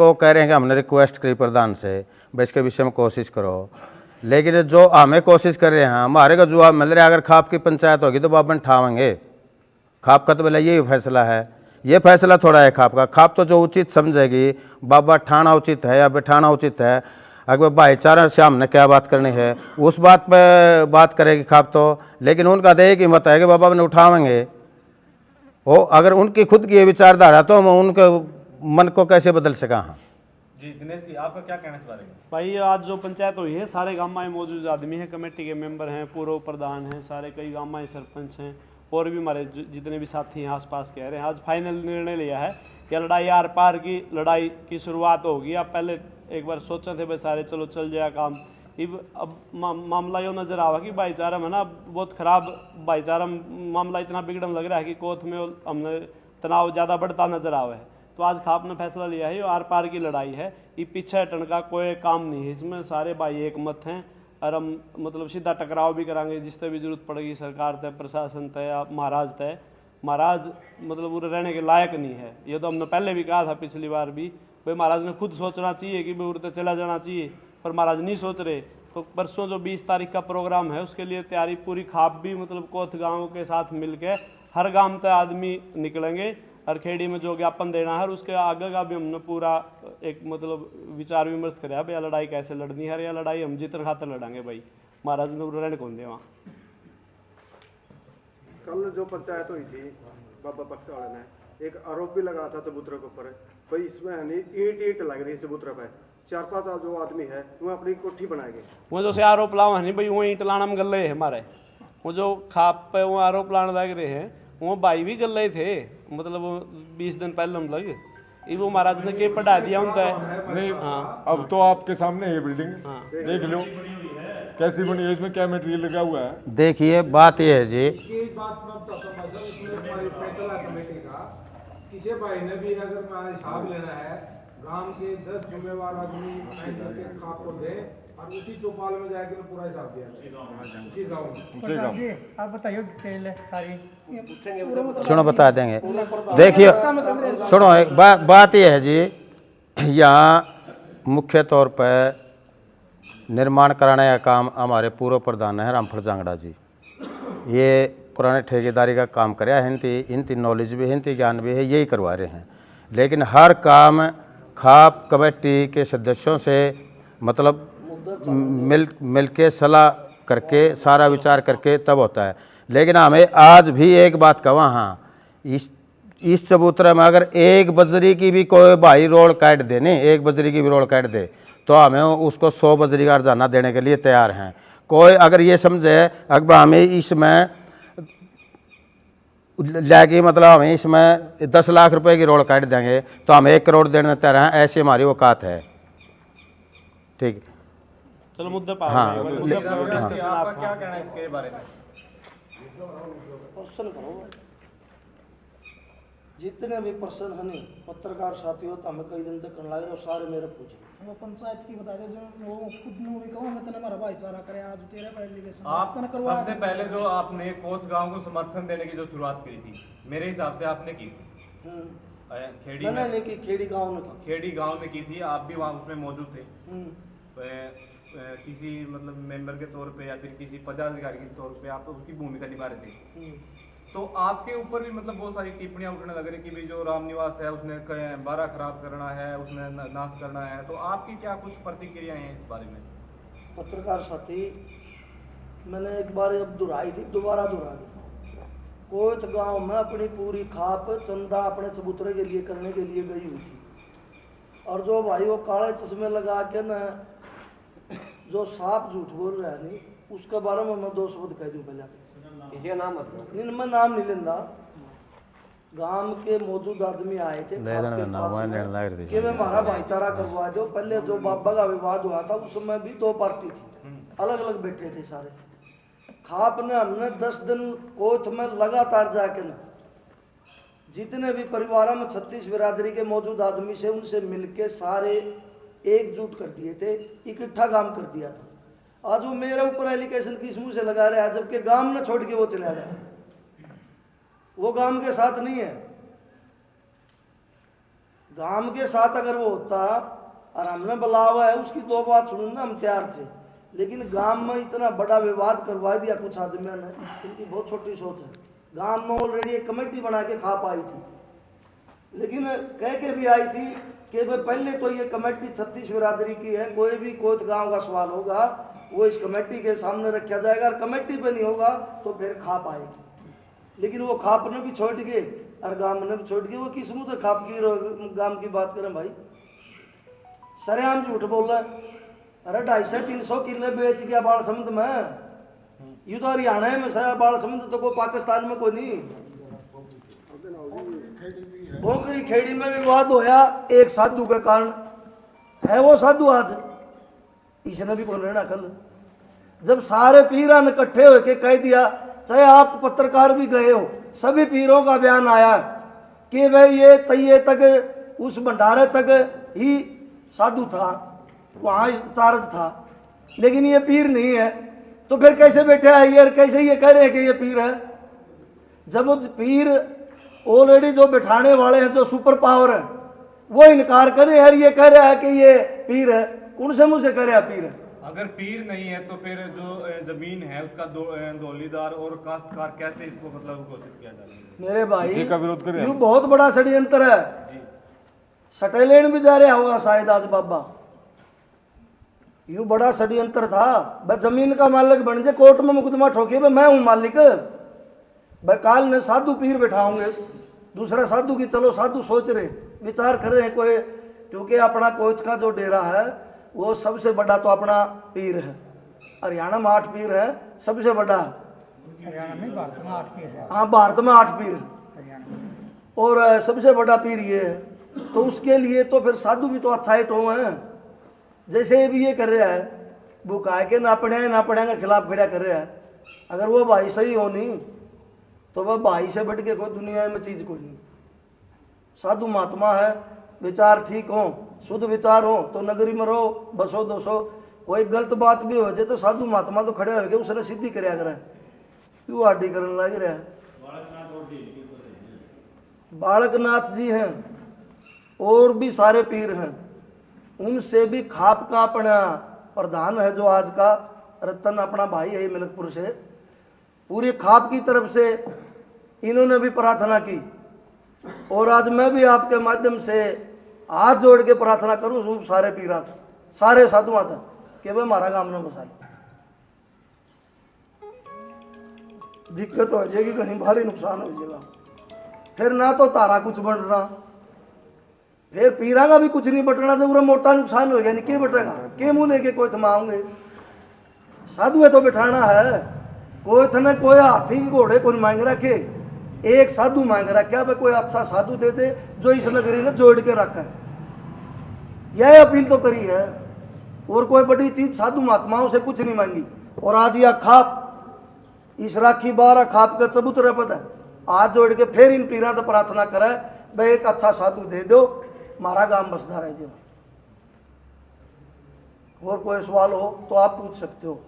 तो कह रहे हैं कि हमने रिक्वेस्ट करी प्रधान से भाई इसके विषय में कोशिश करो, लेकिन जो हमें कोशिश कर रहे हैं हमारे को जवाब मिल रहा है अगर खाप की पंचायत होगी तो बाबन ठावेंगे। खाप का तो पहले यही फैसला है, ये फैसला थोड़ा है खाप का। खाप तो जो उचित समझेगी, बाबा ठाना उचित है या बिठाना उचित है, अगर भाईचारा से हमने क्या बात करनी है उस बात पे बात करेगी खाप तो। लेकिन उनका तो एक ही मत है कि बाबा ने उठावेंगे। वो अगर उनकी खुद की ये विचारधारा तो हम उनके मन को कैसे बदल सका। हाँ जी दिनेश जी, आपका क्या कहना है इस बारे में? भाई आज जो पंचायत हुई है सारे गाँव में मौजूद आदमी हैं, कमेटी के मेंबर हैं, पूर्व प्रधान हैं, सारे कई गाँव में सरपंच हैं और भी हमारे जितने भी साथी हैं आसपास कह रहे हैं। आज फाइनल निर्णय लिया है कि लड़ाई आर पार की लड़ाई की शुरुआत होगी। अब पहले एक बार सोचे थे भाई सारे चलो चल जाए काम, अब मामला यो नज़र आवा कि भाईचारा में ना बहुत ख़राब भाईचारा मामला इतना बिगड़न लग रहा है कि कोथ में हमने तनाव ज़्यादा बढ़ता नज़र आवा है। तो आज खाप ने फैसला लिया है ये आर पार की लड़ाई है, ये पीछे हटने का कोई काम नहीं है, इसमें सारे भाई एक मत हैं और हम मतलब सीधा टकराव भी कराएंगे जिससे भी जरूरत पड़ेगी। सरकार तय, प्रशासन तय या महाराज तय। महाराज मतलब पूरे रहने के लायक नहीं है, ये तो हमने पहले भी कहा था पिछली बार भी, भाई महाराज ने खुद सोचना चाहिए कि भाई उड़ते चला जाना चाहिए, पर महाराज नहीं सोच रहे। तो परसों जो 20 तारीख का प्रोग्राम है उसके लिए तैयारी पूरी खाप भी मतलब कोथ गाँव के साथ मिलकर हर गांव तक आदमी निकलेंगे और खेड़ी में जो ज्ञापन देना है और उसके आगे का भी हमने पूरा एक मतलब विचार विमर्श कराया भाई लड़ाई कैसे लड़नी है, या लड़ाई हम जीतने खातर लड़ांगे भाई, महाराज ने रहने कौन दे वहाँ। कल जो पंचायत हुई थी बाबा पक्ष वाले ने एक आरोप भी लगा था चबूतरे के ऊपर, भाई इसमें ईंट लग रही है चबूतरे पे, 4-5 जो आदमी है वो अपनी कोठी बनाएंगे। वो जो से आरोप लाओ है नहीं भाई, वो ईंट लाना में गल रहे है हमारे, वो जो खाप पे वो आरोप लाने लग रहे हैं वो भाई भी गल रहे थे, मतलब 20 दिन पहले हम लग वो महाराज ने के पढ़ा दिया उनका नहीं। हाँ अब तो आपके सामने है बिल्डिंग, देख लो कैसी बनी है, इसमें क्या मटेरियल लगा हुआ है। देखिए बात ये है जी, किसी भाई ने भी अगर हिसाब लेना है गांव के 10 जिम्मेवार आदमी खाप को दे और उसी चौपाल में जाकर पूरा हिसाब दिया उसी गाँव में। आप बताइए डिटेल है सारी, सुनो बता देंगे। देखिए सुनो एक बात ये है जी, यहाँ मुख्य तौर पर निर्माण कराने का काम हमारे पूर्व प्रधान है रामफल जांगड़ा जी, ये पुराने ठेकेदारी का काम कराया है, इनकी नॉलेज भी है, इनकी ज्ञान भी है, यही करवा रहे हैं। लेकिन हर काम खाप कमेटी के सदस्यों से मतलब मिल के सलाह करके सारा विचार करके तब होता है। लेकिन हमें आज भी एक बात कहा, हाँ इस चबूतरे में अगर एक बजरी की भी कोई भाई रोड काट दे, नहीं एक बजरी की भी रोड काट दे तो हमें उसको 100 बजरी का अर्जाना देने के लिए तैयार हैं। कोई अगर ये समझे अगर हमें इसमें लगी मतलब हमें इसमें 10 लाख रुपए की रोड काट देंगे तो हम 1 करोड़ देने तैयार हैं, ऐसी हमारी औकात है। ठीक, चलो मुद्दे पर हाँ, आपका क्या कहना है इसके बारे में? जितने भी पर्सन है नहीं पत्रकार साथी हो तो हमें कई दिन तक करने लगे सारे मेरे पूछे वो पंचायत की बता दे जो वो खुद ने भी कहो मैं तने हमारा भाईचारा करे आज तेरे एप्लीकेशन आप सबसे पहले जो आपने कोथ गांव को समर्थन देने की जो शुरुआत की थी मेरे हिसाब से आपने की थी खेड़ी में, नहीं की खेड़ी गांव में खेड़ी गांव में की थी, आप भी वहाँ उसमें मौजूद थे। किसी मतलब मेंबर के तौर पे या फिर किसी पदाधिकारी के तौर पे आप तो उसकी भूमिका निभा रहे थे। तो आपके ऊपर भी मतलब बहुत सारी टिप्पणियां उठने लग रही कि भी जो राम निवास है उसने बारा खराब करना है, उसने नाश करना है, तो आपकी क्या कुछ प्रतिक्रिया है इस बारे में? पत्रकार साथी मैंने एक बार अब दोहराई थी, दोबारा दोहरा दी। कोथ गांव में अपनी पूरी खाप चंदा अपने चबूतरे के लिए करने के लिए गई हुई थी और जो भाई वो काले चश्मे लगा के न जो साफ झूठ बोल रहा है नहीं उसके बारे में मैं 2 शब्द कह दूं। पहले नाम मैं नाम नहीं लेंदा, गांव के मौजूद आदमी आए थे कि वे हमारा भाईचारा करवा दो। पहले जो बाबा का विवाद हुआ था उस समय भी 2 पार्टी थी, अलग अलग बैठे थे सारे। खाप ने हमने 10 दिन कोथ में लगातार जाके न जितने भी परिवारों में 36 बिरादरी के मौजूद आदमी से उनसे मिलके सारे एकजुट कर दिए थे, इकट्ठा काम कर दिया था। आज वो मेरे ऊपर एलिगेशन किस मुंह से लगा रहा है जबकि गांव न छोड़ के वो चला रहा है, वो गांव के साथ नहीं है। गांव के साथ अगर वो होता और हमने बुलावा है उसकी दो बात सुनने हम तैयार थे, लेकिन गांव में इतना बड़ा विवाद करवा दिया कुछ आदमियों ने, उनकी बहुत छोटी सोच है। गांव में ऑलरेडी एक कमेटी बना के खाप आई थी, लेकिन कह के भी आई थी कि भाई पहले तो ये कमेटी 36 बिरादरी की है, कोई भी कोई गांव का सवाल होगा वो इस कमेटी के सामने रखा जाएगा, और कमेटी पे नहीं होगा तो फिर खाप आएगी। लेकिन वो खाप ने भी छोड़ गए और गांव ने भी छोड़ गए। वो किस मुँह से खाप की गांव की बात करें भाई, सरेआम झूठ बोल रहा है। अरे 250-300 किले बेच गया बाल समुद में, यू तो हरियाणा में सर बाल समुद तो कोई पाकिस्तान में कोई नहीं। बोकरी खेड़ी में विवाद होया एक साधु के कारण, है वो साधु आज इसने भी कौन रहना कल, जब सारे पीरान इकट्ठे होके कह दिया, चाहे आप पत्रकार भी गए हो, सभी पीरों का बयान आया कि भाई ये तैये तक उस भंडारे तक ही साधु था, वहाँ चार्ज था, लेकिन ये पीर नहीं है, तो फिर कैसे बैठे है ये, कैसे ये कह रहे हैं कि ये पीर है? जब वो पीर ऑलरेडी जो बैठाने वाले हैं, जो सुपर पावर है, वो इनकार कर रहे हैं, ये कह रहा है कि ये पीर है, कौन से मुंह से कह रहा है पीर है? अगर पीर नहीं है तो फिर जो जमीन है उसका दौलीदार और काश्तकार कैसे इसको मतलब घोषित किया जा रहा है? मेरे भाई इसी का विरोध करें। ये बहुत बड़ा षड्यंत्र है, सटे लेन भी जा रहा होगा शायद आज बाबा, यू बड़ा षड्यंत्र था। भाई जमीन का मालिक बन जाए, कोर्ट में मुकदमा ठोके भाई मैं हूं मालिक, भाई काल ने साधु पीर बैठाओगे, दूसरा साधु की, चलो साधु सोच रहे विचार कर रहे हैं कोई, क्योंकि अपना कोयत का जो डेरा है वो सबसे बड़ा तो अपना पीर है, हरियाणा में 8 पीर है, सबसे बड़ा हरियाणा में भारत में 8 पीर है। हाँ भारत में 8 पीर है हरियाणा में। और सबसे बड़ा पीर ये है, तो उसके लिए तो फिर साधु भी तो अच्छा ही टो है। जैसे भी ये कर रहा है बुकाए के ना पढ़े के खिलाफ खड़ा कर रहा है, अगर वो भाई सही हो नहीं तो वह भाई से बढ़ के कोई दुनिया में चीज कोई नहीं। साधु महात्मा है, विचार ठीक हो, शुद्ध विचार हो तो नगरी में रहो, बसो दोसो, कोई गलत बात भी हो जाए तो साधु महात्मा तो खड़े हो गए, उसने सिद्धि कराया करे, क्यों आडी करने लग रहा है? बालकनाथ जी हैं और भी सारे पीर हैं, उनसे भी खाप का अपना प्रधान है जो आज का रतन अपना भाई है मिलकपुर से, पूरी खाप की तरफ से इन्होंने भी प्रार्थना की। और आज मैं भी आपके माध्यम से हाथ जोड़ के प्रार्थना करूं सारे पीरा सारे साधुआ था कि भाई हमारा काम न बसाई, दिक्कत हो जाएगी, कहीं भारी नुकसान हो जाएगा, फिर ना तो तारा कुछ बढ़ रहा, फिर पीरा का भी कुछ नहीं बटना, जब पूरा मोटा नुकसान हो गया नहीं, क्या बटेगा? के मुंह लेके कोई थमाओगे? साधु है तो बिठाना है, कोई थने कोई हाथी के घोड़े कोई मांग रखे, एक साधु मांग रखा भाई कोई अच्छा साधु दे दे जो इस नगरी ने जोड़ के रखा है, यह अपील तो करी है, और कोई बड़ी चीज साधु महात्माओं से कुछ नहीं मांगी। और आज यह खाप इस राखी 12 खाप का चबूतरा पता है, आज जोड़ के फिर इन पीरा तो प्रार्थना करे भाई एक अच्छा साधु दे दो, हमारा काम बसदा रह जाए। और कोई सवाल हो तो आप पूछ सकते हो।